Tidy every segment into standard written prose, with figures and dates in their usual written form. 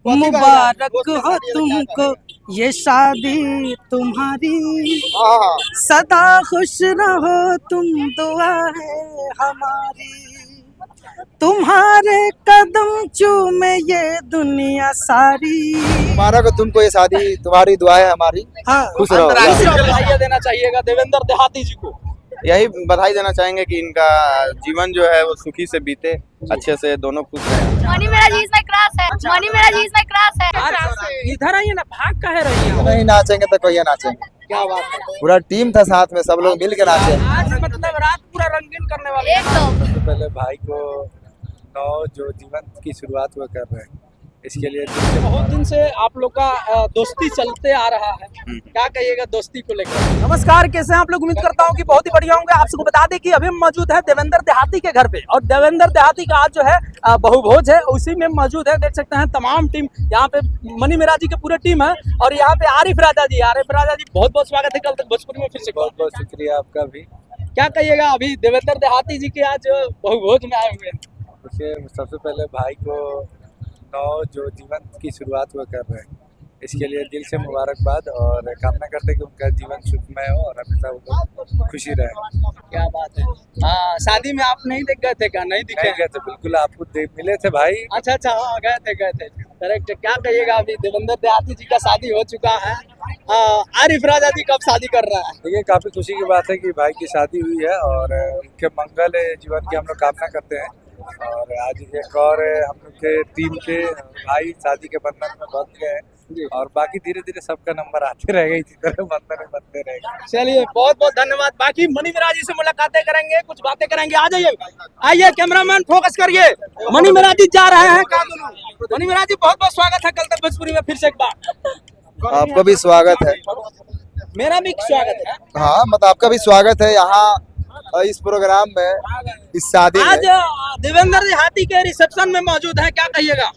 मुबारक हो तुमको ये शादी तुम्हारी, सदा खुश रहो तुम, दुआ है हमारी। तुम्हारे कदम चूमे ये दुनिया सारी। मुबारक हो तुमको ये शादी तुम्हारी, दुआ है हमारी। हाँ, खुश रहो। बधाई देना चाहिएगा देवेंद्र देहाती जी को। यही बधाई देना चाहेंगे कि इनका जीवन जो है वो सुखी से बीते, अच्छे से दोनों खुश रहें। मनी मेरा जी इसमें क्रॉस है, मनी मेरा जी इसमें क्रॉस है। इधर आइए ना, भाग काहे रही हैं? नहीं नाचेंगे तो कोई नाचेंगे। क्या बात है, पूरा टीम था साथ में, सब लोग मिल के नाचे। आज मतलब रात पूरा रंगीन करने वाले हैं। एकदम सबसे पहले भाई को नौ जो जीवन की शुरुआत वो कर रहे हैं, इसके लिए बहुत दिन से आप लोग का दोस्ती चलते आ रहा है, क्या कहिएगा दोस्ती को लेकर? नमस्कार, कैसे हैं आप लोग? उम्मीद करता हूं कि बहुत ही बढ़िया होंगे। आप सबको बता दें कि अभी हम मौजूद है देवेंद्र देहाती के घर पे, और देवेंद्र देहाती का आज जो है बहुभोज है, उसी में मौजूद है। देख सकते हैं तमाम टीम यहाँ पे, मनी मेरा जी की पूरी टीम है, और यहाँ पे आरिफ राजा जी बहुत बहुत स्वागत है। कल तक भोजपुरी में फिर से बहुत बहुत शुक्रिया आपका भी। क्या कहिएगा अभी देवेंद्र देहाती जी के आज बहुभोज में आए हुए हैं? देखिए, सबसे पहले भाई को नौ जो जीवन की शुरुआत वो कर रहे हैं, इसके लिए दिल से मुबारकबाद, और कामना करते हैं कि उनका जीवन सुखमय हो और हमेशा वो लोग खुशी रहे। क्या बात है। हाँ, शादी में आप नहीं देख गए थे क्या? नहीं दिखे? नहीं गए थे, बिल्कुल आपको मिले थे भाई। अच्छा, हाँ गए थे करेक्ट। क्या कहिएगा अभी देवेंद्र देहाती जी का शादी हो चुका है, आरिफ राजा जी कब शादी कर रहा है? देखिए, काफी खुशी की बात है कि भाई की शादी हुई है, और उनके मंगल जीवन की हम लोग कामना करते हैं। और आज एक और हम लोग के टीम के भाई शादी के बंधन में बंध गए हैं, और बाकी धीरे धीरे सबका नंबर आते रहेगा, इसी तरह बंधन में बनते रहेगा। चलिए, बहुत बहुत धन्यवाद। बाकी मनी मेरा जी से मुलाकातें करेंगे, कुछ बातें करेंगे। आ जाइए, आइए कैमरामैन फोकस करिए। मनी मेरा जी जा रहे हैं। मनी मेरा जी बहुत बहुत स्वागत है कल तक भोजपुरी में फिर से एक बार। आपको भी स्वागत है। मेरा भी स्वागत है। हाँ, मतलब आपका भी स्वागत है यहाँ इस प्रोग्राम में, इस शादी आज में। देवेंद्र देहाती के रिसेप्शन में मौजूद है, क्या कहिएगा?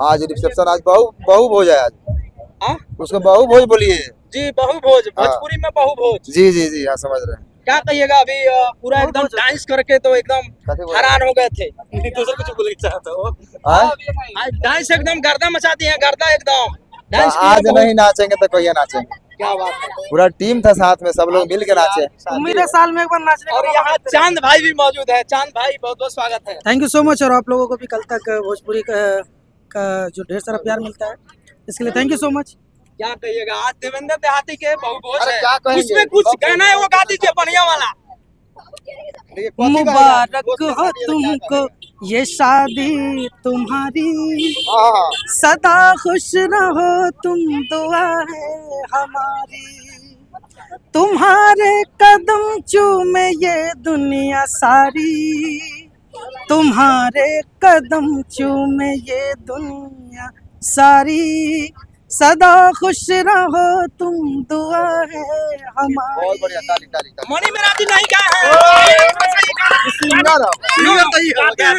आज रिसेप्शन, आज बहु भोज है आज। हाँ? उसको बहु भोज बोलिए। जी, बहुभोज, भोजपुरी में बहुभोज। जी हाँ, समझ रहे हैं। क्या कहिएगा अभी पूरा एकदम डांस करके तो एकदम हैरान हो गए थे। दूसरा कुछ बोलना चाहता हूँ। डांस एकदम गर्दा मचा दिए हैं, गर्दा एकदम डांस। आज नहीं नाचेंगे तो कोई नाचेंगे। क्या बात है। पूरा टीम था साथ में, सब लोग मिल के नाचे। उम्मीद है साल में एक बार नाचने। और यहाँ चांद भाई भी मौजूद है। चांद भाई बहुत बहुत स्वागत है। Thank you so much. और आप लोगों को भी कल तक भोजपुरी का जो ढेर सारा प्यार मिलता है, इसके लिए थैंक यू सो मच। क्या कहिएगा आज देवेंद्र देहाती के बहुभोज अरे है, क्या कहेंगे? उसमें कुछ कहना है वो गा दीजिए बढ़िया वाला। मुबारक हो तुमको ये शादी तुम्हारी, सदा खुश रहो तुम, दुआ है हमारी। तुम्हारे कदम चूमे ये दुनिया सारी, तुम्हारे कदम चूमे ये दुनिया सारी। सदा खुश रहो तुम, दुआ है हमारी। बहुत बढ़िया, ताली ताली ताली। मनी मेरा जी नहीं गाए हैं।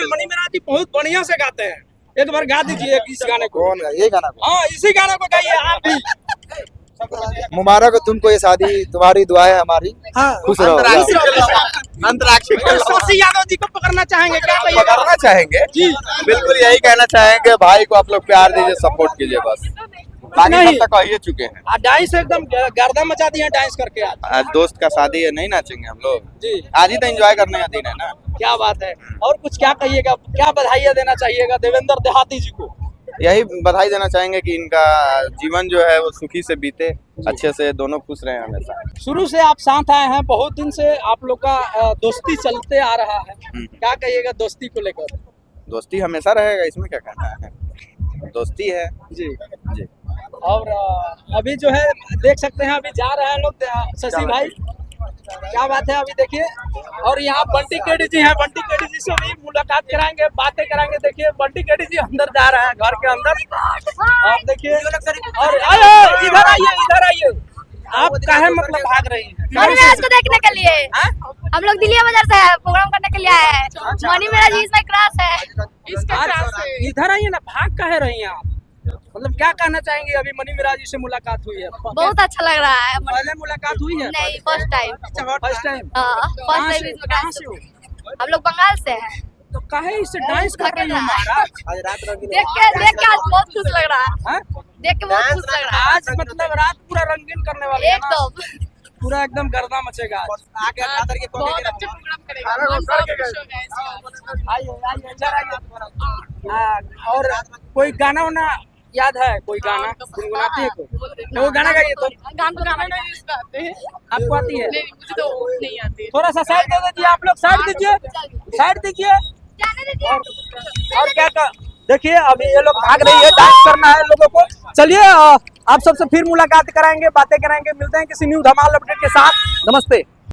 मनी मेरा जी बहुत बढ़िया से गाते हैं। एक बार गा दीजिए इस गाने को। कौन है ये गाना? हाँ, इसी गाने को गाइए आप भी। मुबारक हो तुमको ये शादी तुम्हारी, दुआ है हमारी। हाँ, खुश रहो। अंतराक्षी शशि यादव जी को पकड़ना चाहेंगे, क्या कहिएगा? पकड़ना चाहेंगे जी, बिल्कुल यही कहना चाहेंगे, भाई को आप लोग प्यार दीजिए, सपोर्ट कीजिए बस। बाकी नहीं। सब तक कह ही चुके हैं। डांस एकदम गर्दा मचा दिए हैं डांस करके आज। आज दोस्त का शादी है, नहीं नाचेंगे हम लोग? जी, आज ही तो एंजॉय करने का दिन है ना। क्या बात है। और कुछ क्या कहिएगा, क्या बधाइयाँ देना चाहिएगा देवेंद्र देहाती जी को? यही बधाई देना चाहेंगे कि इनका जीवन जो है वो सुखी से बीते, अच्छे से दोनों खुश रहें हमेशा। शुरू से आप साथ आए हैं, बहुत दिन से आप लोग का दोस्ती चलते आ रहा है, क्या कहिएगा दोस्ती को लेकर? दोस्ती हमेशा रहेगा, इसमें क्या कहना है, दोस्ती है। जी जी। और अभी जो है देख सकते हैं, अभी जा रहे हैं लोग शशि भाई, क्या बात है। अभी देखिए, और यहाँ बंटी केडी जी हैं, बंटी केडी जी से भी मुलाकात कराएंगे, बातें कराएंगे। देखिए बंटी केडी जी अंदर जा रहे हैं, घर के अंदर। आप देखिए, और इधर आइए। आप काहे मतलब भाग रही हैं? मनी मेरा को देखने के लिए हम लोग दिल्ली बाजार से प्रोग्राम करने के लिए आए हैं। मनी मेरा जी इसमें क्रॉस है। इधर आइए ना, भाग काहे रही हैं आप? मतलब क्या कहना चाहेंगे? अभी मनी मेरा जी से मुलाकात हुई है, बहुत अच्छा लग रहा है। पहले मुलाकात हुई है? नहीं, first time. First time. First time कहाँ से हो? हम लोग बंगाल से हैं। तो काहे इसे डांस कर रही हो महाराज? देख के आज बहुत खुश लग रहा है। हाँ? देख के बहुत खुश लग रहा है आज मतलब रात पूरा रंगीन करने वाले हैं ना? एकदम। पूरा एकदम गर्दा मचेगा आज। बहुत अच्छा प्रोग्राम करेगा। आइए आइए इधर आइए। हाँ, और कोई गाना वाना याद है? कोई गाना गुनगुनाती है कोई? तो वो गाना गाइए तो। गाना नहीं उसका आते हैं। आपको आती है? नहीं मुझे तो नहीं आती। थोड़ा सा साइड दे दीजिए आप लोग, साइड दीजिए, साइड दीजिए। जाने दीजिए। और क्या देखिए अभी ये लोग भाग रही है, डांस करना है लोगों को। चलिए आप सबसे फिर मुलाकात कराएंगे, बातें कराएंगे, मिलते हैं किसी न्यू धमाल अपडेट के साथ। नमस्ते।